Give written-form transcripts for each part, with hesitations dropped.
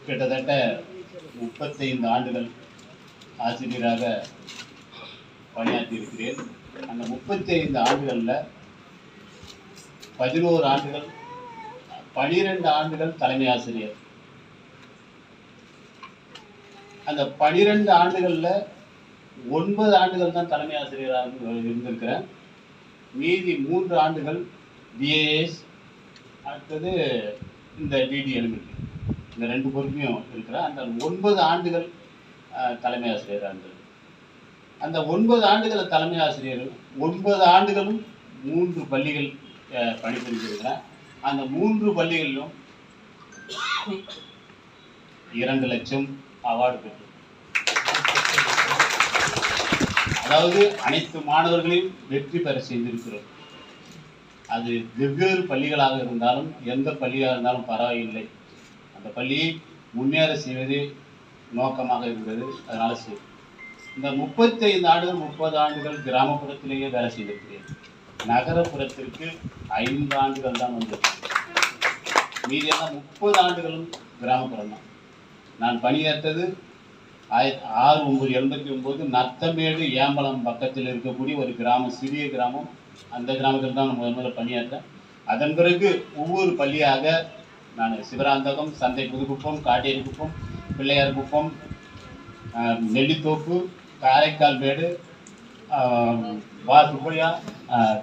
கிட்டத்தட்ட 35 ஆண்டுகள் ஆசிரியராக பணியாற்றி இருக்கிறேன். அந்த 35 ஆண்டுகளில் 11 ஆண்டுகள் 12 ஆண்டுகள் தலைமை ஆசிரியர். அந்த 12 ஆண்டுகளில் 9 ஆண்டுகள் தான் தலைமை ஆசிரியராக இருந்திருக்கிறேன். மீதி 3 ஆண்டுகள் டிஏஎஸ், அடுத்தது இந்த டிடி எலிமெண்ட்ரி, இந்த 2 பொறுப்பையும் இருக்கிறேன். அந்த 9 ஆண்டுகள் தலைமை ஆசிரியராக இருந்தது. அந்த 9 ஆண்டுகள் தலைமை ஆசிரியர் 9 ஆண்டுகளும் 3 பள்ளிகள் பணிபுரிந்திருக்கிறேன். அந்த 3 பள்ளிகளிலும் 2 லட்சம் அவார்டு பெற்று, அதாவது அனைத்து மாணவர்களையும் வெற்றி பெற செய்திருக்கிறோம். அது வெவ்வேறு பள்ளிகளாக இருந்தாலும் எந்த பள்ளியாக இருந்தாலும் பரவாயில்லை, அந்த பள்ளியை முன்னேற செய்வதே நோக்கமாக இருந்தது. அதனால சரி, இந்த 35 ஆண்டுகள் 30 ஆண்டுகள் கிராமப்புறத்திலேயே வேலை செய்திருக்கிறேன். நகரப்புறத்திற்கு 5 ஆண்டுகள் தான் வந்தது. மீதியெல்லாம் 30 ஆண்டுகளும் கிராமப்புறம் தான். நான் பணியாற்றது 1989 நத்தமேடு ஏம்பலம் பக்கத்தில் இருக்கக்கூடிய ஒரு கிராமம், சிறிய கிராமம். அந்த கிராமத்தில் தான் முதல்ல பணியாற்றேன். அதன் பிறகு ஒவ்வொரு பள்ளியாக நான் சிவராந்தகம், சந்தை புதுக்குப்பம், காட்டேரி குப்பம், பிள்ளையார் குப்பம், நெல்லித்தோப்பு, காரைக்கால் மேடு, வாசுபையா,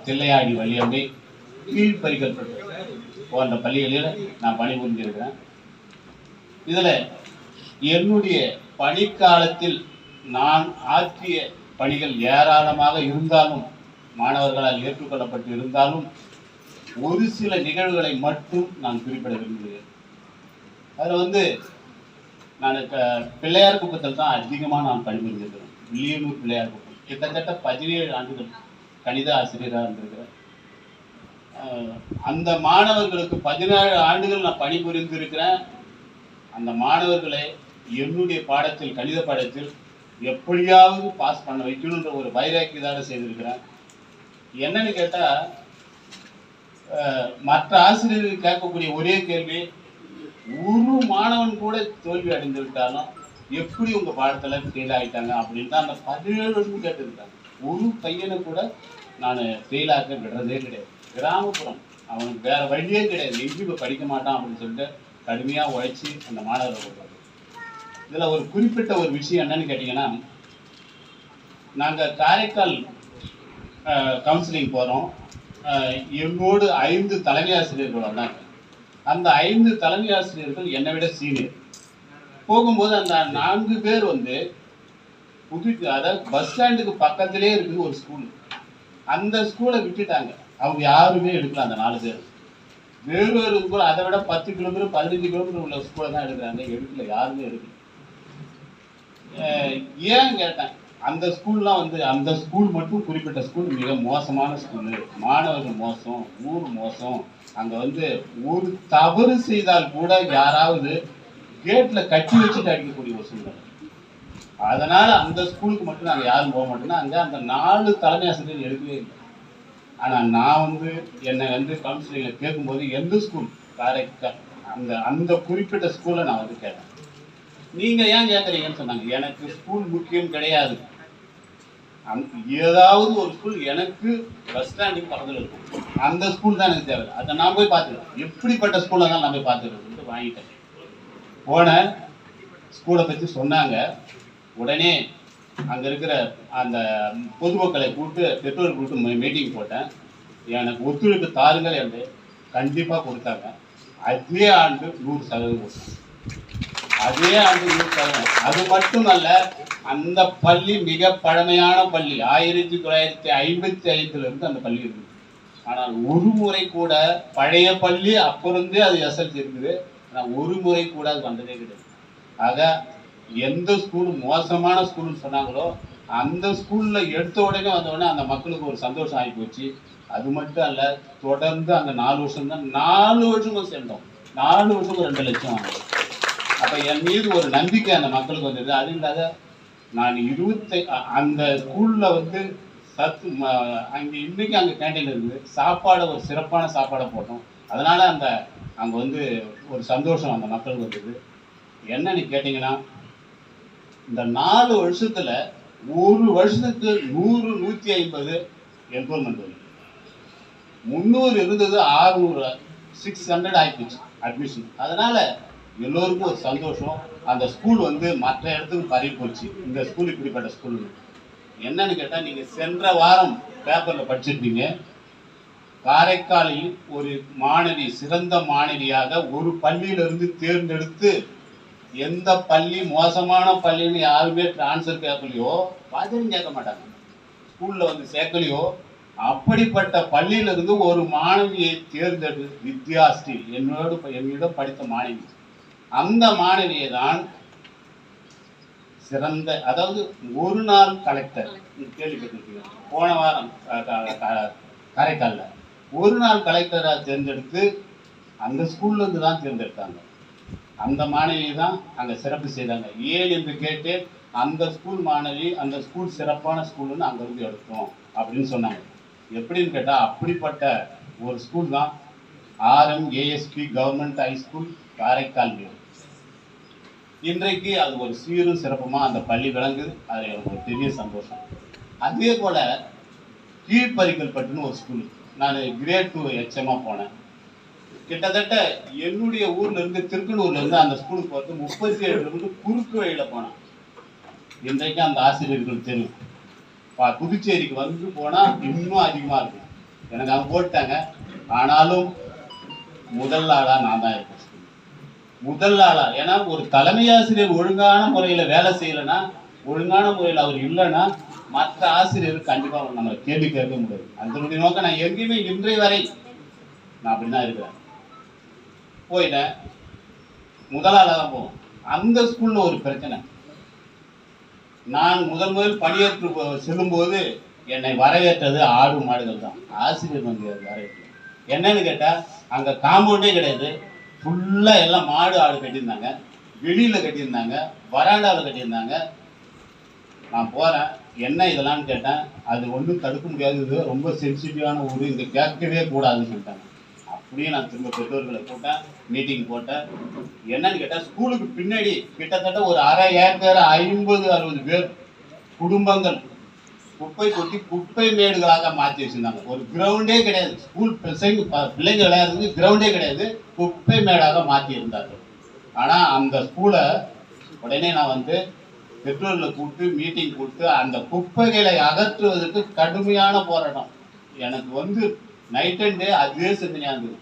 தில்லையாடி வழியம்பை, கீழ்பரிகல்பட்டு போன்ற பள்ளிகளில் நான் பணிபுரிந்திருக்கிறேன். இதில் என்னுடைய பணிக்காலத்தில் நான் ஆற்றிய பணிகள் ஏராளமாக இருந்தாலும், மாணவர்களால் ஏற்றுக்கொள்ளப்பட்டு இருந்தாலும், ஒரு சில நிகழ்வுகளை மட்டும் நான் குறிப்பிட விரும்புகிறேன். அதில் நான் பிள்ளையார் குப்பத்தில் தான் அதிகமாக நான் பணிபுரிந்திருக்கிறேன். வில்லியனூர் பிள்ளையார் குப்பம் கிட்டத்தட்ட 17 ஆண்டுகள் கணித ஆசிரியராக இருந்திருக்கிறேன். அந்த மாணவர்களுக்கு 17 ஆண்டுகள் நான் பணிபுரிந்திருக்கிறேன். அந்த மாணவர்களை என்னுடைய பாடத்தில், கணித பாடத்தில் எப்படியாவது பாஸ் பண்ண வைக்கணுன்ற ஒரு வைராக்கியதாக செய்திருக்கிறேன். என்னன்னு கேட்டால், மற்ற ஆசிரியர்கள் கேட்கக்கூடிய ஒரே கேள்வி, ஒரு மாணவன் கூட தோல்வி அடைந்து விட்டாலும் எப்படி உங்கள் பாடத்தில் ஃபெயில் ஆகிட்டாங்க அப்படின்னு தான் அந்த 17 வருஷம் கேட்டுருக்காங்க. ஒரு பையனை கூட நான் ஃபெயிலாக்க விடுறதே கிடையாது. கிராமப்புறம், அவனுக்கு வேற வழியே கிடையாது, எங்கேயும் படிக்க மாட்டான் அப்படின்னு சொல்லிட்டு கடுமையாக உழைச்சி அந்த மாணவர்கள் கொடுப்பாங்க. இதில் ஒரு குறிப்பிட்ட ஒரு விஷயம் என்னன்னு கேட்டிங்கன்னா, நாங்கள் காரைக்கால் கவுன்சிலிங் போகிறோம். என்னோடு 5 தலைமை ஆசிரியர்கள் வந்தாங்க. அந்த 5 தலைமை ஆசிரியர்கள் என்னை விட சீனியர். போகும்போது அந்த 4 பேர் அதாவது பஸ் ஸ்டாண்டுக்கு பக்கத்திலே இருக்குது ஒரு ஸ்கூல். அந்த ஸ்கூலை விட்டுட்டாங்க. அவங்க யாருமே எடுக்கல. அந்த 4 பேர் வேறொரு ஸ்கூல், அதை விட 10 கிலோமீட்டர் 15 கிலோமீட்டர் உள்ள ஸ்கூலை தான் எடுக்கிறாங்க. எடுக்கல, யாருமே எடுக்கல. ஏன் கேட்டேன், அந்த ஸ்கூல்லாம் அந்த ஸ்கூல் மட்டும், குறிப்பிட்ட ஸ்கூல் மிக மோசமான ஸ்கூலு, மாணவர்கள் மோசம், ஊர் மோசம். அங்கே ஒரு தவறு செய்தால் கூட யாராவது கேட்டில் கட்டி வச்சுட்டு அடிக்கக்கூடிய ஒரு சூழ்நிலை. அதனால் அந்த ஸ்கூலுக்கு மட்டும் நாங்கள் யாரும் போக மாட்டோம்னா, அங்கே அந்த 4 தலைமை ஆசிரியர் எடுக்கவே இல்லை. ஆனால் நான் என்னை கவுன்சிலிங்கில் கேட்கும்போது எந்த ஸ்கூல், காரைக்கால், அந்த குறிப்பிட்ட ஸ்கூலை நான் கேட்டேன். நீங்கள் ஏன் கேட்குறீங்கன்னு சொன்னாங்க. எனக்கு ஸ்கூல் முக்கியம் கிடையாது, ஏதாவது ஒரு ஸ்கூல் எனக்கு பஸ் ஸ்டாண்டுக்கு பக்கத்தில் இருக்கும், அந்த ஸ்கூல் தான் எனக்கு தேவை, அதை நான் போய் பார்த்துக்கிறேன், எப்படிப்பட்ட ஸ்கூலாக தான் நான் போய் பார்த்துக்கிறேன் வாங்கிட்டேன். போன ஸ்கூலை பற்றி சொன்னாங்க. உடனே அங்கே இருக்கிற அந்த பொதுமக்களை கூப்பிட்டு, பெற்றோர் கூப்பிட்டு மீட்டிங் போட்டேன். எனக்கு ஒத்துழைப்பு தாருங்கள் என்று கண்டிப்பாக கொடுத்தாங்க. அதே ஆண்டு 100% கொடுத்தாங்க. அதே ஆண்டு 100%. அது மட்டுமல்ல, அந்த பள்ளி மிக பழமையான பள்ளி. 1955 அந்த பள்ளி இருக்குது. ஆனால் ஒரு முறை கூட, பழைய பள்ளி அப்போருந்தே அது எஸ்எல்சி இருக்குது, ஆனால் ஒரு முறை கூட அது வந்ததே கிடையாது. ஆக எந்த ஸ்கூல் மோசமான ஸ்கூல்னு சொன்னாங்களோ அந்த ஸ்கூலில் எடுத்த உடனே வந்தவுடனே அந்த மக்களுக்கு ஒரு சந்தோஷம் ஆகி போச்சு. அது மட்டும் அல்ல, தொடர்ந்து அந்த 4 வருஷம் தான், 4 வருஷமும் சேர்ந்தோம். 4 வருஷமும் 2 லட்சம் வாங்கினோம். அப்போ என் மீது ஒரு நம்பிக்கை அந்த மக்களுக்கு வந்தது. அது இல்லாத நான் அந்த ஸ்கூலில் சத்து அங்கே இன்றைக்கி அங்கே கேண்டீன் இருக்குது, சாப்பாடை ஒரு சிறப்பான சாப்பாடை போட்டோம். அதனால் அங்கே ஒரு சந்தோஷம் அந்த மக்களுக்கு வந்தது. என்னன்னு கேட்டீங்கன்னா, இந்த 4 வருஷத்துல ஒரு வருஷத்துக்கு 100 150 என்ரோல்மெண்ட் வருது. 300 இருந்தது 600 600 ஆயிப்போச்சு அட்மிஷன். அதனால எல்லோருக்கும் ஒரு சந்தோஷம். அந்த ஸ்கூல் வந்து மற்ற இடத்துக்கு பரவி போச்சு. இந்த ஸ்கூல் இப்படிப்பட்ட ஸ்கூல். என்னன்னு கேட்டா, நீங்க சென்ற வாரம் பேப்பர்ல படிச்சிருப்பீங்க, காரைக்காலில் ஒரு மாணவி சிறந்த மாணவியாக ஒரு பள்ளியிலிருந்து தேர்ந்தெடுத்து, எந்த பள்ளி மோசமான பள்ளின்னு யாருமே டிரான்ஸ்ஃபர் கேட்கலையோ, பதிலும் கேட்க மாட்டாங்க, ஸ்கூல்ல வந்து சேர்க்கலையோ, அப்படிப்பட்ட பள்ளியிலிருந்து ஒரு மாணவியை தேர்ந்தெடு வித்யாஸ்ரீ என்னிடம் படித்த மாணவி. அந்த மாணவியை தான் சிறந்த, அதாவது ஒரு நாள் கலெக்டர் கேள்விப்பட்டிருக்கீங்க, போன வாரம் காரைக்காலில் ஒரு நாள் கலெக்டராக தேர்ந்தெடுத்து அந்த ஸ்கூல்ல இருந்து தான் தேர்ந்தெடுத்தாங்க. அந்த மாணவியை தான் அங்கே சிறப்பு செய்தாங்க. ஏன் என்று கேட்டு, அந்த ஸ்கூல் மாணவி அந்த ஸ்கூல் சிறப்பான ஸ்கூல்னு அங்கிருந்து எடுத்தோம் அப்படின்னு சொன்னாங்க. எப்படின்னு கேட்டால், அப்படிப்பட்ட ஒரு ஸ்கூல் தான் RMASP government high school Karaikal. இன்றைக்கு அது ஒரு சீரும் சிறப்புமா அந்த பள்ளி விளங்குது. அது எனக்கு ஒரு பெரிய சந்தோஷம். அதே போல கீழ்பரிக்கல்பட்டுன்னு ஒரு ஸ்கூல், நான் கிரேட் 2 HM போனேன். கிட்டத்தட்ட என்னுடைய ஊர்ல இருந்து திருக்கனூர்ல இருந்து அந்த ஸ்கூலுக்கு வந்து 37 கிலோமீட்டர் குறுக்கு வழியில போனேன். இன்றைக்கு அந்த ஆசிரியர்கள் தெரியும். புதுச்சேரிக்கு வந்து போனா இன்னும் அதிகமா இருக்கும். எனக்கு அங்கே போட்டாங்க. ஆனாலும் முதல் ஆளா நான் தான் இருக்கேன். முதல் ஆளா, ஏன்னா ஒரு தலைமை ஆசிரியர் ஒழுங்கான முறையில வேலை செய்யலைன்னா, ஒழுங்கான முறையில் அவர் இல்லைன்னா, மற்ற ஆசிரியர்கள் கண்டிப்பா நம்ம கேள்வி கேட்க முடியாது. அதனுடைய நோக்கம் நான் எங்கேயுமே இன்றைய வரை நான் அப்படிதான் இருக்கிறேன். போயிட்டேன், முதலாளா தான் போவோம். அந்த ஸ்கூல்ல ஒரு பிரச்சனை. நான் முதல் பணியேற்று செல்லும் போது என்னை வரவேற்றது ஆடு மாடுகள் தான். ஆசிரியர் வந்து வரவேற்று என்னன்னு கேட்டா, அங்க காம்பவுண்டே கிடையாது. ஃபுல்லா எல்லாம் மாடு ஆடு கட்டியிருந்தாங்க, வெளியில கட்டியிருந்தாங்க, வராண்டாவில் கட்டியிருந்தாங்க. நான் போறேன், என்ன இதெல்லாம் கேட்டேன். அது ஒன்றும் தடுக்க முடியாது, இது ரொம்ப சென்சிட்டிவான ஊர், இங்க கேட்கவே கூடாதுன்னு சொல்லிட்டாங்க. அப்படியே நான் திரும்ப பெற்றோர்களை போட்டேன், மீட்டிங் போட்டேன். என்னன்னு கேட்டா, ஸ்கூலுக்கு பின்னாடி கிட்டத்தட்ட ஒரு அரை ஏக்கர் 50-60 பேர் குடும்பங்கள் குப்பை கொட்டி குப்பை மேடுகளாக மாற்றி வச்சிருந்தாங்க. ஒரு கிரவுண்டே கிடையாது, ஸ்கூல் பிள்ளைங்க விளையாடுறதுக்கு கிரவுண்டே கிடையாது, குப்பை மேடாக மாற்றி இருந்தார்கள். ஆனா அந்த ஸ்கூலை உடனே நான் வந்து பெற்றோர்களை கூப்பிட்டு மீட்டிங் கூப்பிட்டு அந்த குப்பைகளை அகற்றுவதற்கு கடுமையான போராட்டம். எனக்கு வந்து நைட் அண்ட் டே அதே சிந்தனையா இருந்தது.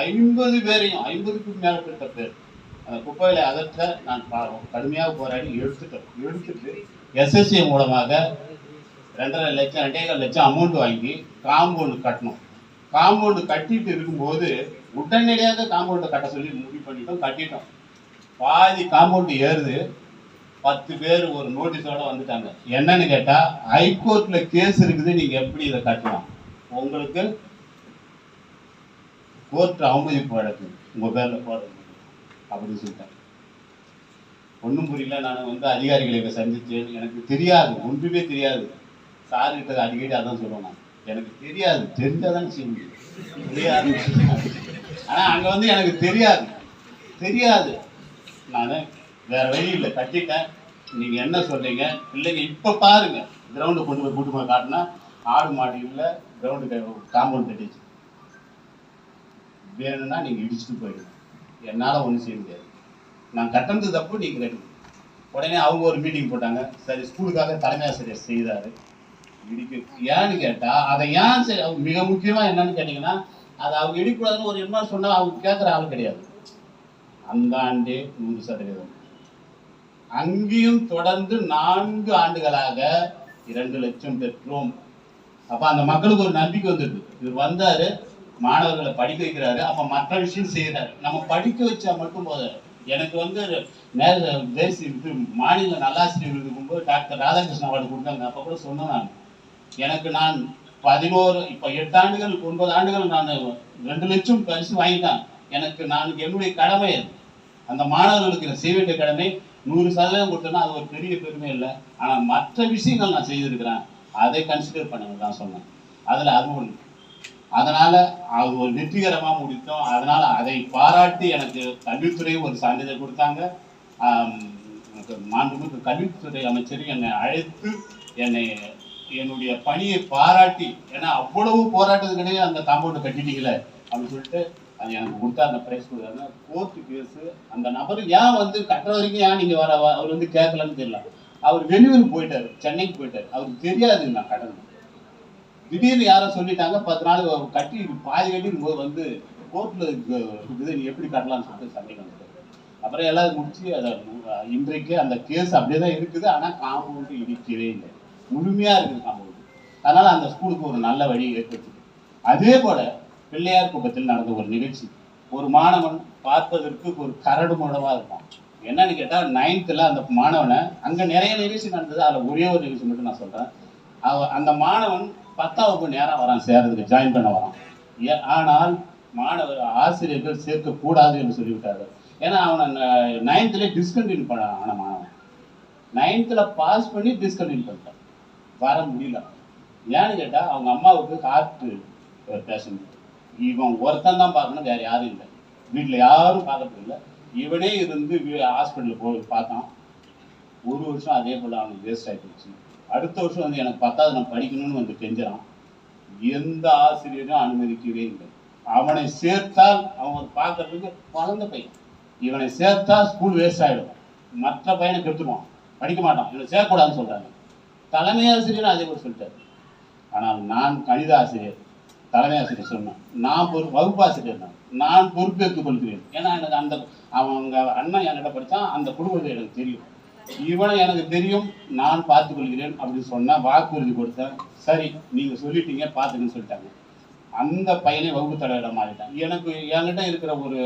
50 பேரையும் 50க்கும் மேற்பட்ட பேர் அந்த குப்பைகளை அகற்ற நான் கடுமையாக போராடி எடுத்துட்டு SSA மூலமாக 2.5 லட்சம் 2.25 லட்சம் அமௌண்ட் வாங்கி காம்பவுண்டு கட்டணும். காம்பவுண்டு கட்டிட்டு இருக்கும்போது உடனடியாக காம்பவுண்டை கட்ட சொல்லி முடிவு பண்ணிட்டோம், கட்டிட்டோம். பாதி காம்பவுண்டு ஏறுது, 10 பேர் ஒரு நோட்டீஸோட வந்துட்டாங்க. என்னன்னு கேட்டா, ஹைகோர்ட்ல கேஸ் இருக்குது, நீங்க எப்படி இதை கட்டலாம், உங்களுக்கு கோர்ட் அவமதிப்பு வழக்கு உங்க பேர்ல போடுறது அப்படின்னு சொல்லிட்டாங்க. ஒன்றும் புரியல. நான் வந்து அதிகாரிகளை சந்திச்சேன், எனக்கு தெரியாது, ஒன்றுமே தெரியாது. சார் கிட்ட அடிக்கடி அதான் சொல்லுவேன், நான் எனக்கு தெரியாது, தெரிஞ்சாதான் செய்ய முடியும், தெரியாது. ஆனா அங்க வந்து எனக்கு தெரியாது. நான் வேற வழி இல்லை, கட்டிட்டேன். நீங்க என்ன சொல்றீங்க, பிள்ளைங்க இப்ப பாருங்க, கிரவுண்டு கொண்டு போய் கூட்டு போய் காட்டினா ஆடு மாடு இல்லை, கிரவுண்டு காம்பவுண்ட் கட்டிச்சு, வேணும்னா நீங்க இடிச்சுட்டு போயிடுங்க, என்னால ஒன்றும் செய்ய முடியாது, நான் கட்டணது தப்பு, நீங்க கட்டுங்க. உடனே அவங்க ஒரு மீட்டிங் போட்டாங்க. சரி, ஸ்கூலுக்காக தலைமை ஆசிரியர் செய்தாரு. ஏன்னு கேட்டா, அதை ஏன் மிக முக்கியமா என்னன்னு கேட்டீங்கன்னா, அதை அவங்க இடிக்கூடாதுன்னு ஒரு என்ன சொன்னா அவங்க கேட்கிற ஆள் கிடையாது. அந்த ஆண்டே 100%. அங்கேயும் தொடர்ந்து 4 ஆண்டுகளாக 2 லட்சம் பெற்றோம். அப்ப அந்த மக்களுக்கு ஒரு நம்பிக்கை வந்துருக்கு, இவர் வந்தாரு, மாணவர்களை படிக்க வைக்கிறாரு, அப்ப மற்ற விஷயம் செய்யறாரு. நம்ம படிக்க வச்சா மட்டும் போத. எனக்கு வந்து மாநில நல்லாசிரியர் இருக்கும்போது டாக்டர் ராதாகிருஷ்ணன் அவார்டு கொடுத்தாங்க. அப்ப கூட சொன்னேன், நான் 11 இப்ப 8 ஆண்டுகள் 9 ஆண்டுகள் நான் 2 லட்சம் பரிசு வாங்கிட்டேன். நான் என்னுடைய கடமை அந்த மாணவர்களுக்கு செய்ய வேண்டிய கடமை 100% கொடுத்தேன்னா அது ஒரு பெரிய பெருமை இல்லை. ஆனா மற்ற விஷயங்கள் நான் செய்திருக்கிறேன், அதை கன்சிடர் பண்ணுங்க தான் சொன்னேன். அதுல அது ஒண்ணு. அதனால அது ஒரு வெற்றிகரமா முடித்தோம். அதனால அதை பாராட்டி எனக்கு கல்வித்துறை ஒரு சான்றிதழ் கொடுத்தாங்க. மாண்புமிகு கல்வித்துறை அமைச்சர் என்னை அழைத்து என்னுடைய பணியை பாராட்டி, ஏன்னா அவ்வளவு போராட்டத்துக்கிடையே அந்த காம்பவுண்டை கட்டிட்டீங்களே அப்படின்னு சொல்லிட்டு அது எனக்கு கொடுத்தா அந்த பிரைஸ் கொடுத்தாங்க. கோர்ட்டு கேஸு அந்த நபர் ஏன் வந்து கட்டுற வரைக்கும் ஏன் நீங்கள் அவர் வந்து கேட்கலன்னு தெரியல. அவர் வெளியூருக்கு போயிட்டார், சென்னைக்கு போயிட்டார், அவருக்கு தெரியாது நான் கடன். திடீர்னு யாரோ சொல்லிட்டாங்க 10 நாள் கட்டி பாதி கட்டிக்கும் போது வந்து கோர்ட்டில் இருக்குது, நீ எப்படி கட்டலாம்னு சொல்லிட்டு சண்டைக்கு வந்துட்டார். அப்புறம் எல்லாரும் முடிச்சு அதை இன்றைக்கு அந்த கேஸ் அப்படியே தான் இருக்குது. ஆனால் காம்பவுண்டு இடிக்கவே இல்லை, முழுமையாக இருக்குது காம்பவுண்டு. அதனால் அந்த ஸ்கூலுக்கு ஒரு நல்ல வழி ஏற்படுத்துது. அதே போல் பிள்ளையார் குப்பத்தில் நடந்த ஒரு நிகழ்ச்சி, ஒரு மாணவன் பார்ப்பதற்கு ஒரு கரடு முரடவாக இருக்கும். என்னன்னு கேட்டால் 9th அந்த மாணவனை, அங்கே நிறைய நிகழ்ச்சி நடந்தது, அதில் ஒரே ஒரு நிகழ்ச்சி மட்டும் நான் சொல்கிறேன். அந்த மாணவன் 10ஆம் வகுப்பு நேரம் வரான், சேர்றதுக்கு ஜாயின் பண்ண வரான். ஆனால் மாணவர் ஆசிரியர்கள் சேர்க்கக்கூடாது என்று சொல்லிவிட்டார்கள். ஏன்னா அவனை 9th டிஸ்கண்டினியூ ஆன மாணவன் 9th பாஸ் பண்ணி டிஸ்கண்டினியூ பண்ணிட்டான், வர முடியல. ஏன்னு கேட்டால் அவங்க அம்மாவுக்கு ஹார்ட் பேஷண்ட், இவன் ஒருத்தன் தான் பார்க்கணும், வேற யாரும் இல்லை, வீட்டில் யாரும் பார்க்கறது இல்லை. இவனே இருந்து ஹாஸ்பிட்டலுக்கு போய் பார்த்தான். ஒரு வருஷம் அதே போல் அவனுக்கு வேஸ்ட் ஆகி போச்சு. அடுத்த வருஷம் வந்து எனக்கு 10வது நான் படிக்கணும்னு வந்து கெஞ்சுறான். எந்த ஆசிரியரும் அனுமதிக்கவே இல்லை. அவனை சேர்த்தால் அவன் பார்க்கறதுக்கு குழந்த பையன், இவனை சேர்த்தா ஸ்கூல் வேஸ்ட் ஆகிடும், மற்ற பையனை கெடுத்துருவான், படிக்க மாட்டான், இவனை சேர்க்கக்கூடாதுன்னு சொல்கிறாங்க. தலைமை ஆசிரியரும் அதே போல் சொல்லிட்டார். ஆனால் நான் கணித ஆசிரியர், தலைமை ஆசிரியர் சொன்னேன், நான் வகுப்பாசிரியர் தான், நான் பொறுப்பேற்றுக் கொள்கிறேன். ஏன்னா எனக்கு அந்த அவங்க அண்ணன் என்கிட்ட படித்தான், அந்த குடும்பத்தை எனக்கு தெரியும், இவனை எனக்கு தெரியும், நான் பார்த்துக்கொள்கிறேன் அப்படின்னு சொன்னால் வாக்குறுதி கொடுத்தேன். சரி நீங்கள் சொல்லிட்டீங்க பார்த்துக்குன்னு சொல்லிட்டாங்க. அந்த பையனை வகுப்பு தலைவராக மாறிட்டான். எனக்கு என்கிட்ட இருக்கிற ஒரு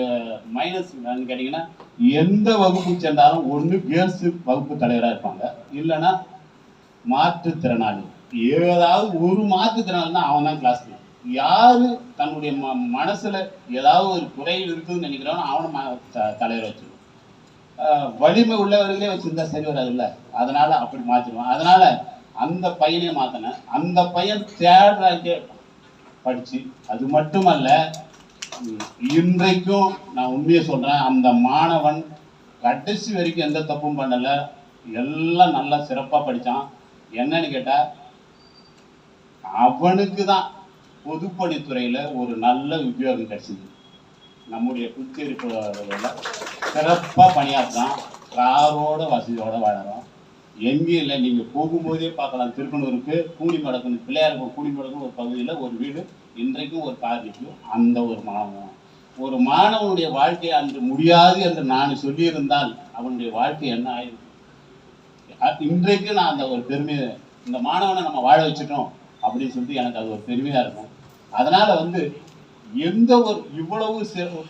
மைனஸ் என்னன்னு கேட்டிங்கன்னா, எந்த வகுப்பு சென்றாலும் ஒன்று கேர்ள்ஸு வகுப்பு தலைவராக இருப்பாங்க, இல்லைன்னா மாற்றுத்திறனாளி. ஏதாவது ஒரு மாற்றுத்திறனாளினா அவன் தான் கிளாஸ். யாரு தன்னுடைய மனசுல ஏதாவது ஒரு குறையில் இருக்குதுன்னு நினைக்கிறானோ அவனை தலைவர் வச்சிருவோம். வலிமை உள்ளவர்களே வச்சிருந்தா சரி வராது இல்லை, அதனால அப்படி மாற்றிடுவான். அதனால அந்த பையனே மாத்தினேன். அந்த பையன் தேடுறாக்கே படிச்சு, அது மட்டுமல்ல இன்றைக்கும் நான் உண்மையை சொல்றேன், அந்த மாணவன் கடைசி வரைக்கும் எந்த தப்பும் பண்ணல, எல்லாம் நல்லா சிறப்பா படிச்சான். என்னன்னு கேட்டா அவனுக்கு தான் பொதுப்பணித்துறையில ஒரு நல்ல உத்தியோகம் கிடைச்சது. நம்முடைய புதுச்சேரி சிறப்பா பணியாற்றான், காரோட வசதியோட வாழறோம். எங்கேயும் இல்லை, நீங்க போகும்போதே பார்க்கலாம். திருக்கனூருக்கு கூலிமடக்கு, பிள்ளையாருக்கு கூலிமடக்கு ஒரு பகுதியில் ஒரு வீடு இன்றைக்கும் ஒரு கார் நிற்கும். அந்த ஒரு மாணவனுடைய வாழ்க்கையை அன்று முடியாது என்று நான் சொல்லியிருந்தால் அவனுடைய வாழ்க்கை என்ன ஆயிருக்கு. இன்றைக்கு நான் அந்த ஒரு பெருமையை, இந்த மாணவனை நம்ம வாழ வச்சுட்டோம் அப்படின்னு சொல்லிட்டு எனக்கு அது ஒரு பெருமையா இருக்கும். அதனால வந்து எந்த ஒரு இவ்வளவு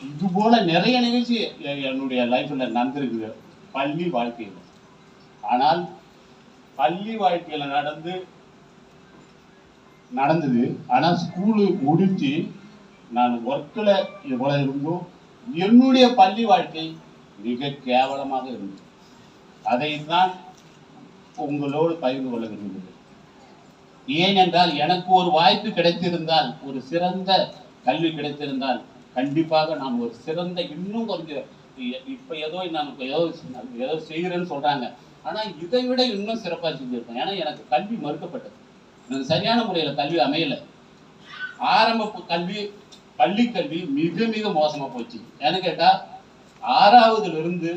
இது போல நிறைய நிகழ்ச்சி என்னுடைய லைஃப்ல நடந்திருக்குது பள்ளி வாழ்க்கையில். ஆனால் பள்ளி வாழ்க்கையில நடந்தது. ஆனால் ஸ்கூலு முடிஞ்சு நான் ஒர்க்கில் இது போல இருந்தும் என்னுடைய பள்ளி வாழ்க்கை மிக கேவலமாக இருந்தது. அதைத்தான் உங்களோடு பகிர்ந்து கொள்ள விரும்புகிறேன். ஏனென்றால் எனக்கு ஒரு வாய்ப்பு கிடைத்திருந்தால், ஒரு சிறந்த கல்வி கிடைத்திருந்தால் கண்டிப்பாக நான் ஒரு சிறந்த, இன்னும் கொஞ்சம் இப்போ ஏதோ செய்கிறேன்னு சொல்றாங்க, ஆனால் இதை விட இன்னும் சிறப்பாக செஞ்சிருப்பேன். ஏன்னா எனக்கு கல்வி மறுக்கப்பட்டது, எனக்கு சரியான முறையில் கல்வி அமையலை. ஆரம்ப கல்வி, பள்ளி கல்வி மிக மிக மோசமாக போச்சு. ஏன்னு கேட்டால் 6வதுலேருந்து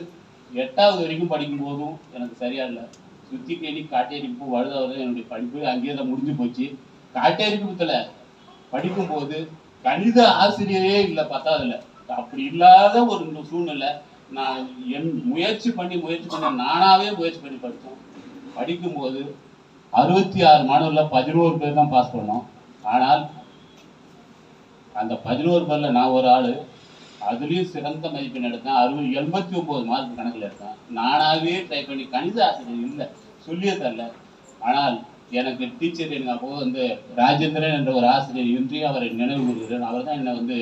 8வது வரைக்கும் படிக்கும் போதும் எனக்கு சரியா இல்லை. சுற்றி கேணி காட்டேரிப்பு வழுதாவது என்னுடைய படிப்பு அங்கேயே தான் முடிஞ்சு போச்சு. காட்டேரிப்புத்தில் படிக்கும்போது கணித ஆசிரியரே இல்லை 10வதுல. அப்படி இல்லாத ஒரு சூழ்நிலை. நான் முயற்சி பண்ணி நானாவே முயற்சி பண்ணி படித்தோம். படிக்கும்போது 66 மாணவர்களில் 11 பேர் தான் பாஸ் பண்ணோம். ஆனால் அந்த 11 பேரில் நான் ஒரு ஆள், அதுலேயும் சிறந்த மதிப்பெண் எடுத்தேன். 89 மார்க் கணக்கில் எடுத்தேன். நானாகவே ட்ரை பண்ணி, கணித ஆசிரியர் இல்லை, சொல்லியே தரல. ஆனால் எனக்கு டீச்சர், எனக்கு அப்போ வந்து ராஜேந்திரன் என்ற ஒரு ஆசிரியர், இன்றையும் அவரை நினைவு கூறுகிறேன். அவர் தான் என்னை வந்து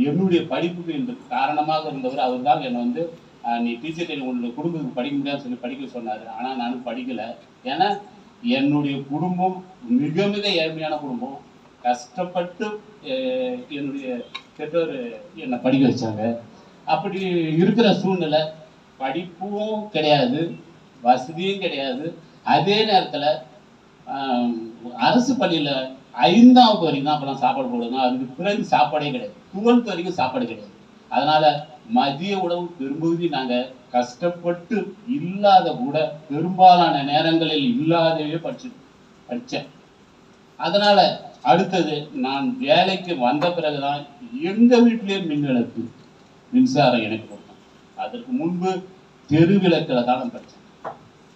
என்னுடைய படிப்புக்கு இந்த காரணமாக இருந்தவர். அவர் தான் என்னை வந்து நீ டீச்சர் ட்ரைனிங் உன்னுடைய குடும்பத்துக்கு படிக்க முடியாதுன்னு சொல்லி படிக்க சொன்னார். ஆனால் நானும் படிக்கலை. ஏன்னா என்னுடைய குடும்பம் மிக மிக ஏழ்மையான குடும்பம். கஷ்டப்பட்டு என்னுடைய பெற்றோர் என்னை படிக்க வச்சாங்க. அப்படி இருக்கிற சூழ்நிலை படிப்பும் கிடையாது, வசதியும் கிடையாது. அதே நேரத்தில் அரசு பள்ளியில் 5ஆவது வரைக்கும் தான் அப்பெல்லாம் சாப்பாடு போடுங்க, அதுக்கு பிறகு சாப்பாடே கிடையாது. 12th வரைக்கும் சாப்பாடு கிடையாது. அதனால மதிய உணவு பெரும்பகுதி நாங்கள் கஷ்டப்பட்டு இல்லாத கூட பெரும்பாலான நேரங்களில் இல்லாதவே படித்தேன். அதனால அடுத்தது நான் வேலைக்கு வந்த பிறகுதான் எங்க வீட்டிலேயே மின்விளக்கு மின்சாரம் எனக்கு கொடுத்தோம். அதற்கு முன்பு தெரு விளக்குல தான் நான் படித்தேன்.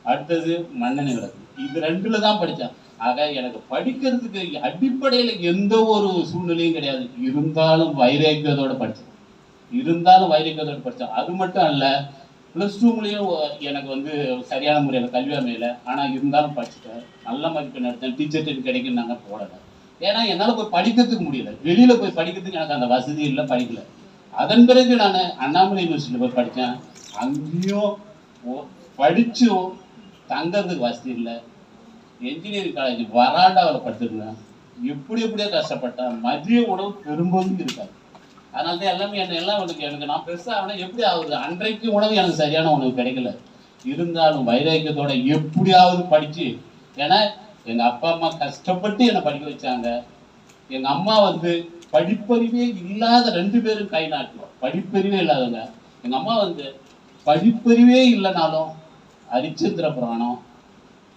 அடுத்தது மண்ணெண்ணெய் விளக்கு, இது 2ல தான் படித்தேன். ஆக எனக்கு படிக்கிறதுக்கு அடிப்படையில் எந்த ஒரு சூழ்நிலையும் கிடையாது. இருந்தாலும் வைராக்கியத்தோட படித்தேன். அது மட்டும் அல்ல, +2 எனக்கு வந்து சரியான முறையில் கல்வி அமையல. ஆனால் இருந்தாலும் படிச்சுட்டேன், நல்ல மதிப்பெண் எடுத்தேன். டீச்சர் ட்ரெயின் கிடைக்கும் நாங்கள் போடலை. ஏன்னா என்னால் போய் படிக்கிறதுக்கு முடியல. வெளியில் போய் படிக்கிறதுக்கு எனக்கு அந்த வசதி இல்லை, படிக்கல. அதன் பிறகு நான் அண்ணாமலை யூனிவர்சிட்டியில் போய் படித்தேன். அங்கேயும் படித்தும் தங்கிறதுக்கு வசதி இல்லை. என்ஜினியரிங் காலேஜ் வராண்டாவில் படிச்சிருந்தேன். எப்படியோ கஷ்டப்பட்டேன். மதிய உணவு பெரும்போதும் இருக்காது. அதனால தான் எல்லாமே எல்லாம் எனக்கு நான் பெருசாக ஆனால் எப்படி ஆகுது, அன்றைக்கு உணவு எனக்கு சரியான உணவு கிடைக்கல. இருந்தாலும் வைராக்கியத்தோட எப்படியாவது படித்து, ஏன்னா எங்கள் அப்பா அம்மா கஷ்டப்பட்டு என்னை படிக்க வச்சாங்க. எங்கள் அம்மா வந்து படிப்பறிவே இல்லாத 2 பேரும் கை நாட்டுவோம். படிப்பறிவே இல்லாதவங்க. எங்கள் அம்மா வந்து படிப்பறிவே இல்லைனாலும் ஹரிச்சந்திர புராணம்,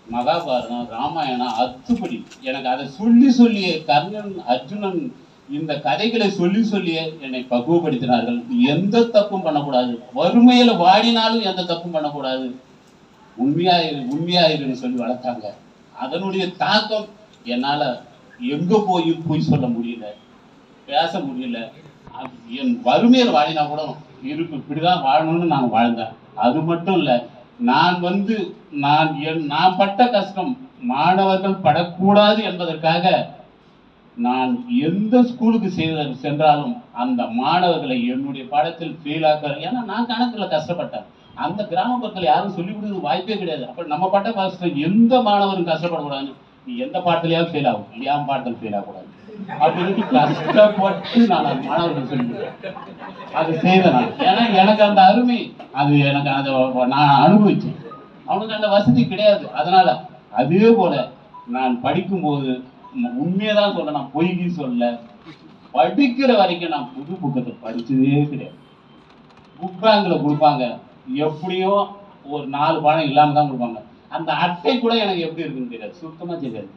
மகாபாரதம், ராமாயணம் அத்துப்படி எனக்கு அதை சொல்லியே கர்ணன் அர்ஜுனன் இந்த கதைகளை சொல்லியே என்னை பக்குவப்படுத்தினார்கள். எந்த தப்பும் பண்ணக்கூடாது, வறுமையில வாடினாலும் எந்த தப்பும் பண்ணக்கூடாது, உண்மையாயிருன்னு சொல்லி வளர்த்தாங்க. அதனுடைய தாக்கம் என்னால எங்க போய் சொல்ல முடியல, பேச முடியல. என் வறுமையில வாடினா கூட இப்படிதான் வாழணும்னு நான் வாழ்ந்தேன். அது மட்டும் இல்ல, நான் பட்ட கஷ்டம் மாணவர்கள் படக்கூடாது என்பதற்காக நான் எந்த ஸ்கூலுக்கு சென்றாலும் அந்த மாணவர்களை என்னுடைய பாடத்தில் ஃபெயில் ஆக்க. ஏன்னா நான் கணக்குல கஷ்டப்பட்டேன். அந்த கிராமப்புறத்தில் யாரும் சொல்லிக் கொடுக்க வாய்ப்பே கிடையாது. அப்ப நம்ம பட்ட கஷ்டம் எந்த மாணவரும் கஷ்டப்படக்கூடாது. நீ எந்த பாடத்திலேயாவது ஃபெயில் ஆகும், என் பாடத்தில் ஃபெயில் ஆகக்கூடாது அப்படின்னு கஷ்டப்பட்டு நான் அந்த மாணவர்கள் சொல்லி அது செய்தேன். ஏன்னா எனக்கு அந்த அருமை, அது எனக்கு அதை நான் அனுபவிச்சேன். அவனுக்கு அந்த வசதி கிடையாது. அதனால அதே போல நான் படிக்கும்போது உண்மையதான் சொல்ல, நான் பொய்கி சொல்ல, படிக்கிற வரைக்கும் நான் புது புத்தகத்தை படிச்சதே கிடையாது. புக் பேங்க்ல கொடுப்பாங்க, எப்படியோ ஒரு 4 பாடம் இல்லாம தான் கொடுப்பாங்க. அந்த அட்டை கூட எனக்கு எப்படி இருக்குன்னு தெரியாது, சுத்தமா தெரியாது.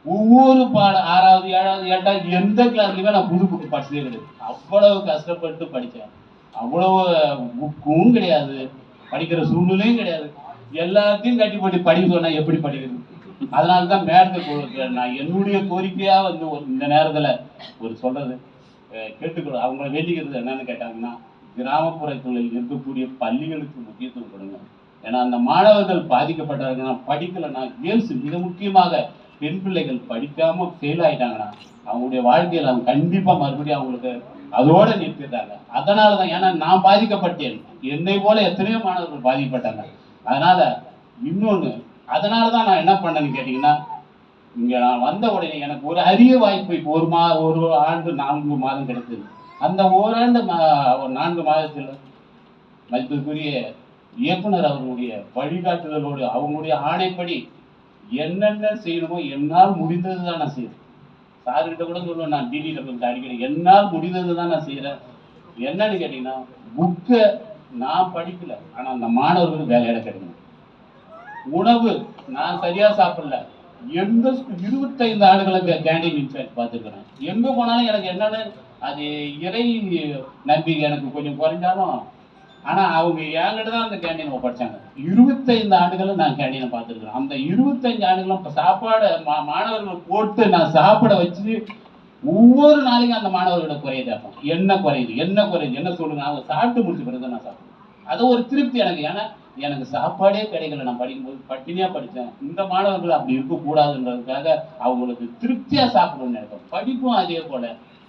ஒவ்வொரு பாடம் 6வது 7வது 8வது எந்த கிளாஸ்லயுமே நான் புது புக்கு படிச்சதே கிடையாது. அவ்வளவு கஷ்டப்பட்டு படித்தேன். அவ்வளவு புக்கும் கிடையாது, படிக்கிற சூழ்நிலையும் கிடையாது. எல்லாத்தையும் கட்டி போட்டு படிக்க சொன்னா எப்படி படிக்கிறது? அதனாலதான் மேடத்துக்கு நான் என்னுடைய கோரிக்கையா வந்து இந்த நேரத்துல ஒரு சொல்றது கேட்டுக்கொள்ள, அவங்களை வேண்டிக்கிறது என்னன்னு கேட்டாங்கன்னா, கிராமப்புறங்களில் இருக்கக்கூடிய பள்ளிகளுக்கு முக்கியத்துவம் கொடுங்க. ஏன்னா அந்த மாணவர்கள் பாதிக்கப்பட்டாங்கன்னா, படிக்கலைன்னா, கேர்ள்ஸ் மிக முக்கியமாக பெண் பிள்ளைகள் படிக்காம ஃபெயில் ஆயிட்டாங்கன்னா அவங்களுடைய வாழ்க்கையில் அவங்க கண்டிப்பா மறுபடியும் அவங்களுக்கு அதோட நிறுத்திட்டாங்க. அதனாலதான், ஏன்னா நான் பாதிக்கப்பட்டேன், என்னை போல எத்தனையோ மாணவர்கள் பாதிக்கப்பட்டாங்க. அதனால இன்னொன்னு, அதனாலதான் நான் என்ன பண்ணேன்னு கேட்டீங்கன்னா, இங்க நான் வந்த உடனே எனக்கு ஒரு அரிய வாய்ப்பு. இப்போ ஒரு ஆண்டு 4 மாதம் கிடைத்தது. அந்த ஓராண்டு 4 மாதத்தில் மதிப்புக்குரிய இயக்குனர் அவர்களுடைய வழிகாட்டுதலோடு, அவங்களுடைய ஆணைப்படி என்னென்ன செய்யணுமோ என்னால் முடிந்தது தான் நான் செய்யறேன். சார்கிட்ட கூட சொல்லுவேன், நான் டிடியில கொஞ்சம் அடிக்கடி என்னால் முடிந்தது தான் நான் செய்யறேன். என்னன்னு கேட்டீங்கன்னா, புக்கை நான் படிக்கல, ஆனா அந்த மாணவர்களுக்கு வேலையிட கிடைக்கணும். உணவு நான் சரியா சாப்பிடல, எந்த 25 ஆண்டுகளுக்கு கேண்டீன் இன்சார்ஜ் பார்த்துருக்கிறேன். எங்க போனாலும் எனக்கு என்னன்னு, அது இறை நம்பிக்கை எனக்கு கொஞ்சம் குறைஞ்சாலும், ஆனா அவங்க என்கிட்ட தான் அந்த கேண்டீனை படிச்சாங்க. 25 ஆண்டுகளும் நான் கேண்டீனை பார்த்துருக்கிறேன். அந்த 25 ஆண்டுகளும் சாப்பாடு மாணவர்கள் போட்டு நான் சாப்பிட வச்சு ஒவ்வொரு நாளைக்கும் அந்த மாணவர்களோட குறைய கேட்பேன். என்ன குறையுது என்ன சொல்லுங்க. அவங்க சாப்பிட்டு முடிச்ச பிறகு நான் சாப்பிடுவேன். அது ஒரு திருப்தி எனக்கு. ஏன்னா எனக்கு சாப்பாடே கிடைக்கல, நான் படிக்கும்போது பட்டினியா படித்தேன். இந்த மாணவர்கள் அப்படி இருக்கக்கூடாதுன்றதுக்காக அவங்களுக்கு திருப்தியா சாப்பிடணும்னு நினைப்பேன். படிப்பும் அதே போல,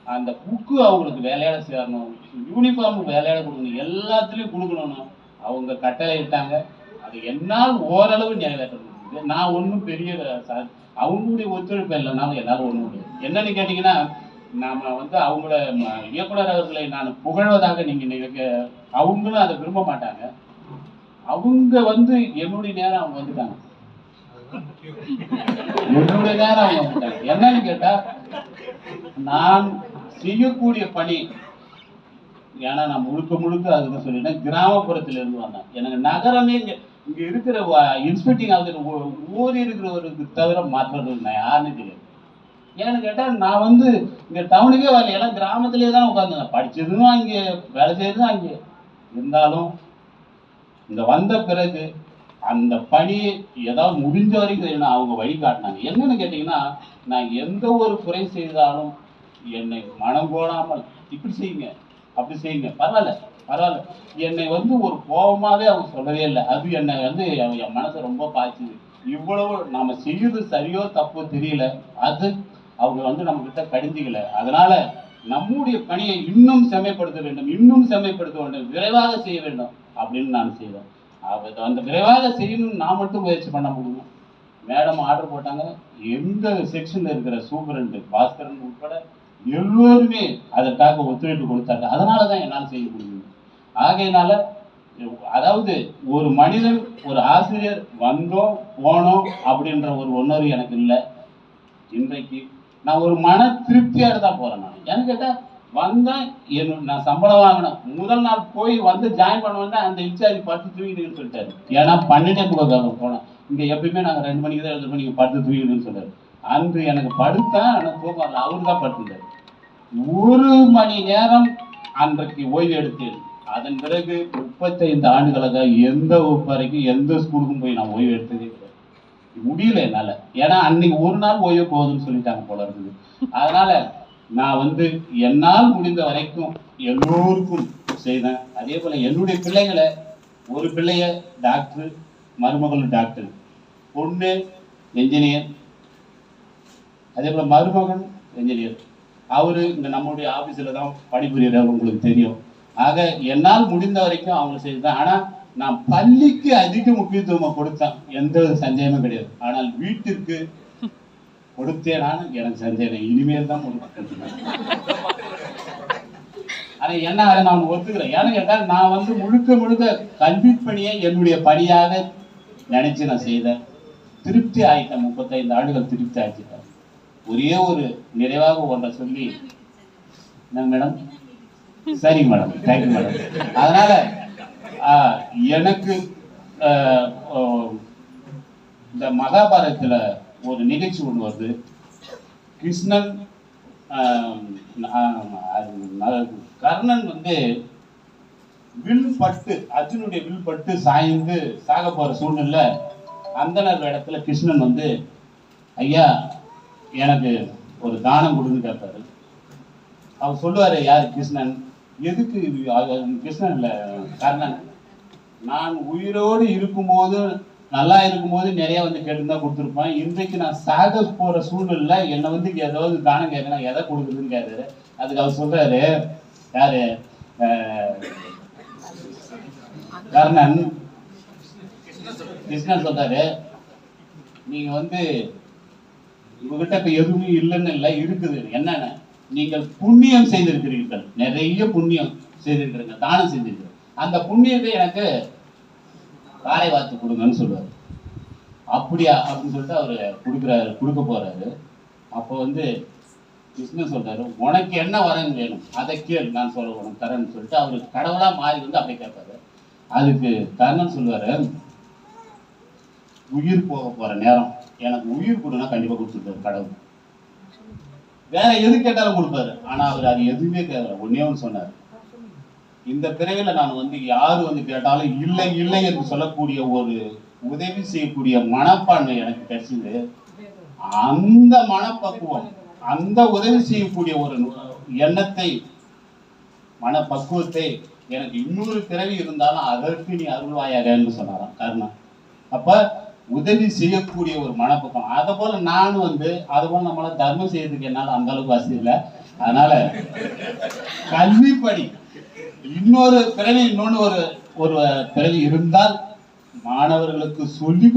அந்த புக்கு அவங்களுக்கு வேலையாட சேரணும், யூனிஃபார்முக்கு வேலையாட கொடுக்கணும், எல்லாத்துலேயும் கொடுக்கணும்னு அவங்க கட்டளை இட்டாங்க. அது என்னால் ஓரளவு நிறைவேற்ற முடியுது. நான் ஒன்றும் பெரிய அவங்களுடைய ஒத்துழைப்பு இல்லைனாலும் எல்லாரும் ஒன்றும் முடியாது. என்னன்னு கேட்டீங்கன்னா, நாம வந்து அவங்கள இயக்குனர் அவர்களை நான் புகழ்வதாக நீங்க அவங்களும் அதை விரும்ப மாட்டாங்க. அவங்க வந்து என்னுடைய நேரம் அவங்க வந்துட்டாங்க. என்னுடைய நேரம் அவங்க வந்துட்டாங்க. என்னன்னு கேட்டா, நான் செய்யக்கூடிய பணி, ஏன்னா நான் முழுக்க அதுக்கு சொல்லிட்டேன், கிராமப்புறத்துல இருந்து வந்தேன். எனக்கு நகரமே இங்க இருக்கிற இன்ஸ்பெக்டிங் ஆகுது ஊறி இருக்கிறவருக்கு தவிர மற்றவர்கள் நான் யாருன்னு தெரியாது. ஏன்னு கேட்டா, நான் வந்து இங்க டவுனுக்கே வரல, ஏன்னா கிராமத்திலே தான் உட்காந்து படிச்சதும் அங்கே, வேலை செய்யறதும் அங்கே. இருந்தாலும் இங்க வந்த பிறகு அந்த பணியை ஏதாவது முடிஞ்ச வரைக்கும் அவங்க வழிகாட்டினாங்க. என்னன்னு கேட்டீங்கன்னா, நான் எந்த ஒரு குறை செய்தாலும் என்னை மனம் போடாமல் இப்படி செய்யுங்க, அப்படி செய்யுங்க, பரவாயில்ல என்னை வந்து ஒரு கோபமாவே அவங்க சொல்லவே இல்லை. அது என்னை வந்து என் மனசை ரொம்ப பாய்ச்சுது. இவ்வளவு நாம செய்யுது சரியோ தப்போ தெரியல, அது அவங்க வந்து நம்ம கிட்ட கடிஞ்சிக்கல. அதனால நம்முடைய பணியை இன்னும் செம்மைப்படுத்த வேண்டும், விரைவாக செய்ய வேண்டும் அப்படின்னு நான் செய்வேன். அந்த விரைவாக செய்யணும்னு நான் மட்டும் முயற்சி பண்ண முடியும். மேடம் ஆர்டர் போட்டாங்க. எந்த செக்ஷன்ல இருக்கிற சூப்பரண்ட் பாஸ்கரன் உட்பட எல்லோருமே அதற்காக ஒத்துழைப்பு கொடுத்தாங்க. அதனாலதான் என்னால் செய்ய முடியும். ஆகையினால, அதாவது ஒரு மனிதன், ஒரு ஆசிரியர் வந்தோம் போனோம் அப்படின்ற ஒரு ஒன்னொரு எனக்கு இல்லை. இன்றைக்கு நான் ஒரு மன திருப்தியோட தான் போறேன். நான் ஏன்னு கேட்டா, வந்தேன், நான் சம்பளம் வாங்கினேன். முதல் நாள் போய் வந்து ஜாயின் பண்ண வந்தேன், அந்த இன்சார்ஜ் படுத்து தூங்கிடுன்னு சொல்லிட்டாரு. ஏன்னா 12 போனேன். இங்க எப்பயுமே நாங்க 2 மணிக்கு தான் 7 மணிக்கு படுத்து தூங்கிடுன்னு சொல்றாரு. அன்று எனக்கு படுத்தா எனக்கு தூக்கம் வரல, அவரு தான் படுத்துட்டாரு. 1 மணி நேரம் அன்றைக்கு ஓய்வு எடுத்தேன். அதன் பிறகு 35 ஆண்டுகளாக எந்த வகுப்பறைக்கும் எந்த ஸ்கூலுக்கும் போய் நான் ஓய்வு எடுத்ததே கிடையாது. முடியல என்னால. ஏன்னா அன்னைக்கு ஒரு நாள் ஓய்வு போகுதுன்னு சொல்லிட்டாங்க போல இருக்குது. அதனால நான் வந்து என்னால் முடிந்த வரைக்கும் எல்லோருக்கும் செய்தேன். அதே போல என்னுடைய பிள்ளைகளை, ஒரு பிள்ளைய டாக்டர், மருமகள் டாக்டர், பொண்ணு என்ஜினியர், அதே போல மருமகன் என்ஜினியர். அவரு இங்க நம்மளுடைய ஆபீஸ்ல தான் பணிபுரிகிறார், உங்களுக்கு தெரியும். ஆக என்னால் முடிந்த வரைக்கும் அவங்க செய்தேன். ஆனா நான் பள்ளிக்கு அதிக முக்கியத்துவம் கொடுத்தேன், எந்த சந்தேகமும் கிடையாது. ஆனால் வீட்டிற்கு கொடுத்தேனான்னு எனக்கு சந்தேகம். இனிமேல் தான் கொடுத்தேன். ஆனா என்ன, அதை நான் ஒத்துக்கிறேன். ஏன்னு கேட்டால், நான் வந்து முழுக்க கல்வி பணியை என்னுடைய பணியாக நினைச்சு நான் செய்தேன். திருப்தி ஆயிட்டேன். 35 ஆண்டுகள் திருப்தி ஆயிட்டேன். ஒரே ஒரு நிறைவாக ஒன்றை சொல்லி, என்ன மேடம்? சரிங்க மேடம், தேங்க்யூ மேடம். அதனால எனக்கு இந்த மகாபாரதத்துல ஒரு நிகழ்ச்சி ஒன்று வருது. கிருஷ்ணன், கர்ணன் வந்து வில் பட்டு, அர்ஜுனுடைய வில் பட்டு சாய்ந்து சாக போற சூழ்நிலை, அந்தனர் இடத்துல கிருஷ்ணன் வந்து, ஐயா எனக்கு ஒரு தானம் கொடுன்னு கேட்பாரு. அவர் சொல்லுவாரு, யாரு? கிருஷ்ணன். எதுக்கு? கிருஷ்ணன் இல்ல, கர்ணன். நான் உயிரோடு இருக்கும்போது, நல்லா இருக்கும்போது நிறைய வந்து கேட்டுதான் கொடுத்துருப்பேன். இன்றைக்கு நான் சாக போற சூழ்நிலை என்னை வந்து ஏதாவது தானம் கேட்கணும், எதை கொடுக்குதுன்னு கேட்டாரு. அதுக்கு அவர் சொல்றாரு, யாரு? கர்ணன். கிருஷ்ணன் சொல்றாரு, நீங்க வந்து உங்ககிட்ட இப்ப எதுவுமே இல்லைன்னு இல்லை, இருக்குது. என்னன்னு, நீங்கள் புண்ணியம் செய்திருக்கிறீர்கள், நிறைய புண்ணியம் செய்திருக்கிறீங்க, தானம் செஞ்சிருக்க. அந்த புண்ணியத்தை எனக்கு காரை வாத்து கொடுங்கன்னு சொல்லுவாரு. அப்படியா அப்படின்னு சொல்லிட்டு அவரு கொடுக்க போறாரு. அப்போ வந்து கிருஷ்ணன் சொல்றாரு, உனக்கு என்ன வரன்னு வேணும் அதை கேள், நான் சொல்ல உனக்கு தரேன்னு சொல்லிட்டு அவரு கடவுளா மாறி வந்து அப்படி கேட்பாரு. அதுக்கு கர்ணன் சொல்லுவாரு, உயிர் போக போற நேரம், எனக்கு உயிர் கொடுனா கண்டிப்பா கொடுத்துருப்பாரு கடவுள். வேற எது கேட்டாலும் கொடுப்பாரு. ஆனா அவர் அது எதுவுமே கேட்கல. ஒன்னே ஒன்று சொன்னார், இந்த பிறவில நான் வந்து யாரு வந்து கேட்டாலும் இல்லை இல்லை என்று சொல்லக்கூடிய ஒரு உதவி செய்யக்கூடிய மனப்பான்மை எனக்கு கிடைச்சது. அந்த மனப்பக்குவம், அந்த உதவி செய்யக்கூடிய ஒரு எண்ணத்தை, மனப்பக்குவத்தை எனக்கு இன்னொரு பிறவி இருந்தாலும் அதற்கு நீ அருள்வாயாக என்று சொன்னாராம் கர்ணன். அப்ப உதவி செய்யக்கூடிய ஒரு மனப்பக்குவம். அதை போல நானும் வந்து, அது போல நம்மளால தர்மம் செய்யறதுக்கு என்னால அந்த அளவுக்கு வசதி இல்லை. அதனால கல்விப்படி இன்னொரு பிறவி, இன்னொன்னு ஒரு பிறவி இருந்தால் மாணவர்களுக்கு சொல்லிக்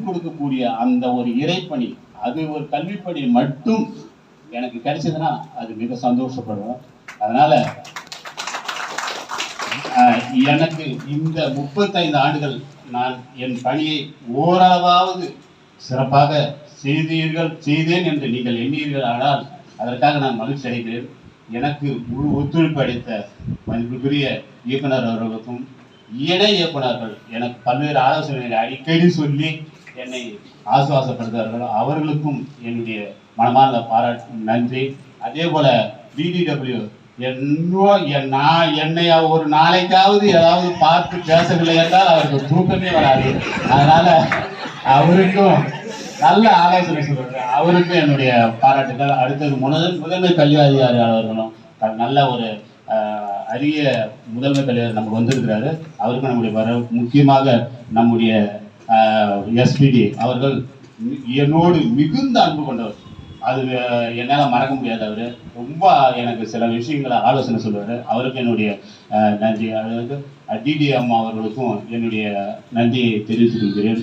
கொடுக்கக்கூடிய அந்த ஒரு இறைப்பணி, அது ஒரு கல்விப்பணி மட்டும் எனக்கு கிடைச்சதுன்னா அது மிக சந்தோஷப்படுவேன். அதனால எனக்கு இந்த 35 ஆண்டுகள் நான் என் பணியை ஓரளவாவது சிறப்பாக செய்தேன் என்று நீங்கள் எண்ணீர்கள். ஆனால் அதற்காக நான் மகிழ்ச்சி அடைகிறேன். எனக்கு முழு ஒத்துழைப்பு அளித்த மதிப்புக்குரிய இயக்குனர் அவர்களுக்கும் இணை இயக்குனர்கள் எனக்கு பல்வேறு ஆலோசனைகளை அடிக்கடி சொல்லி என்னை ஆசுவாசப்படுத்தார்கள். அவர்களுக்கும் என்னுடைய மனமார்ந்த பாராட்டு நன்றி. அதே போல BDW என்னை ஒரு நாளைக்காவது ஏதாவது பார்த்து பேசவில்லை என்றால் அவருக்கு தூக்கமே வராது. அதனால அவருக்கும் நல்ல ஆலோசனை சொல்றாரு. அவருக்கும் என்னுடைய பாராட்டுகள். அடுத்தது முதன்மை கல்வி அதிகாரி அவர்களும் நல்ல ஒரு அரிய முதன்மை கல்வி நமக்கு வந்திருக்கிறாரு. அவருக்கும் நம்முடைய முக்கியமாக நம்முடைய SPD அவர்கள் என்னோடு மிகுந்த அன்பு கொண்டவர். அது என்னால் மறக்க முடியாது. அவர் ரொம்ப எனக்கு சில விஷயங்களை ஆலோசனை சொல்லுவார். அவருக்கு என்னுடைய நன்றி. அதாவது DD அம்மா அவர்களுக்கும் என்னுடைய நன்றியை தெரிவித்துக் கொள்கிறேன்.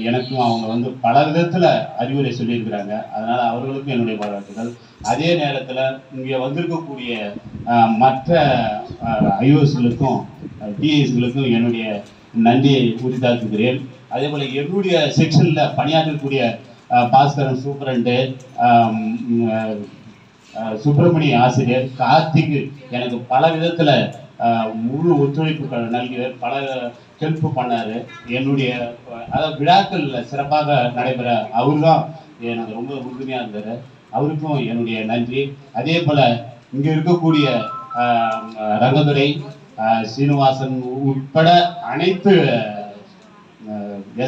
எனக்கும் அவங்க பல விதத்தில் அறிவுரை சொல்லியிருக்கிறாங்க. அதனால் அவர்களுக்கும் என்னுடைய பாராட்டுகள். அதே நேரத்தில் இங்கே வந்திருக்கக்கூடிய மற்ற IOSகளுக்கும் DISகளுக்கும் என்னுடைய நன்றியை உரித்தாக்குகிறேன். அதே போல் என்னுடைய செக்ஷனில் பணியாற்றக்கூடிய பாஸ்கரன் சூப்பரண்டு, சுப்பிரமணிய ஆசிரியர், கார்த்திக் எனக்கு பல விதத்தில் முழு ஒத்துழைப்பு நல்கியவர். பல ஹெல்ப் பண்ணார். என்னுடைய அதாவது விழாக்களில் சிறப்பாக நடைபெற அவர் தான் எனக்கு ரொம்ப உறுதுணையாக இருந்தார். அவருக்கும் என்னுடைய நன்றி. அதே போல் இங்கே இருக்கக்கூடிய ரங்கதுரை, சீனிவாசன் உட்பட அனைத்து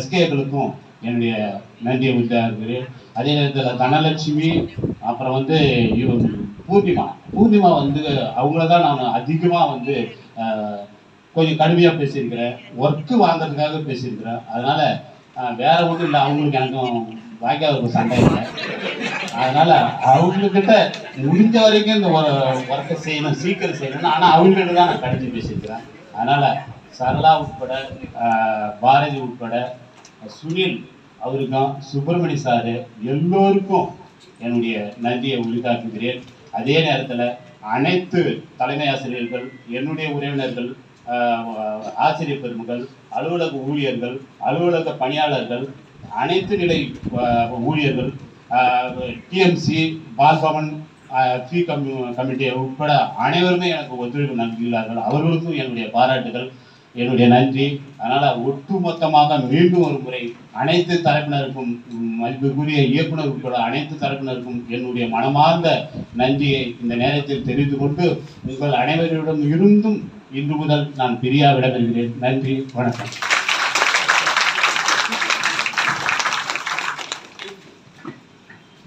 SKகளுக்கும் என்னுடைய நன்றியை உரித்தாக்குகிறேன். அதே நேரத்தில் தனலட்சுமி, அப்புறம் பூர்ணிமா அவங்கள தான் நான் அதிகமாக கொஞ்சம் கடுமையாக பேசியிருக்கிறேன். ஒர்க்கு வாங்கிறதுக்காக பேசியிருக்கிறேன். அதனால் வேற ஒன்றும் இல்லை. அவங்களுக்கு எனக்கும் வாய்க்காத சண்டை இல்லை. அதனால் அவங்கக்கிட்ட முடிஞ்ச வரைக்கும் இந்த ஒர்க்கை செய்யணும், சீக்கிரம் செய்யணும். ஆனால் அவங்ககிட்ட தான் நான் கடிஞ்சு பேசியிருக்கிறேன். அதனால் சரளா உட்பட, பாரதி உட்பட, சுனில் அவருக்கும், சுப்பிரமணி சாரு எல்லோருக்கும் என்னுடைய நன்றியை உரித்தாக்குகிறேன். அதே நேரத்தில் அனைத்து தலைமை ஆசிரியர்கள், என்னுடைய உறவினர்கள், ஆசிரியர் பெருமக்கள், அலுவலக ஊழியர்கள், அலுவலக பணியாளர்கள், அனைத்து நிலை ஊழியர்கள், TMC, பால்பவன், ஃபீ கமிட்டி உட்பட அனைவருமே எனக்கு ஒத்துழைப்பு நல்கிறார்கள். அவர்களுக்கும் என்னுடைய பாராட்டுகள், என்னுடைய நன்றி. அதனால் ஒட்டுமொத்தமாக மீண்டும் ஒரு முறை அனைத்து தரப்பினருக்கும், மதிப்புக்குரிய இயக்குனர் உட்பட அனைத்து தரப்பினருக்கும் என்னுடைய மனமார்ந்த நன்றியை இந்த நேரத்தில் தெரிந்து கொண்டு உங்கள் அனைவரிடம் இருந்தும் இன்று முதல் நான் பிரியா விடைபெறுகிறேன். நன்றி, வணக்கம்.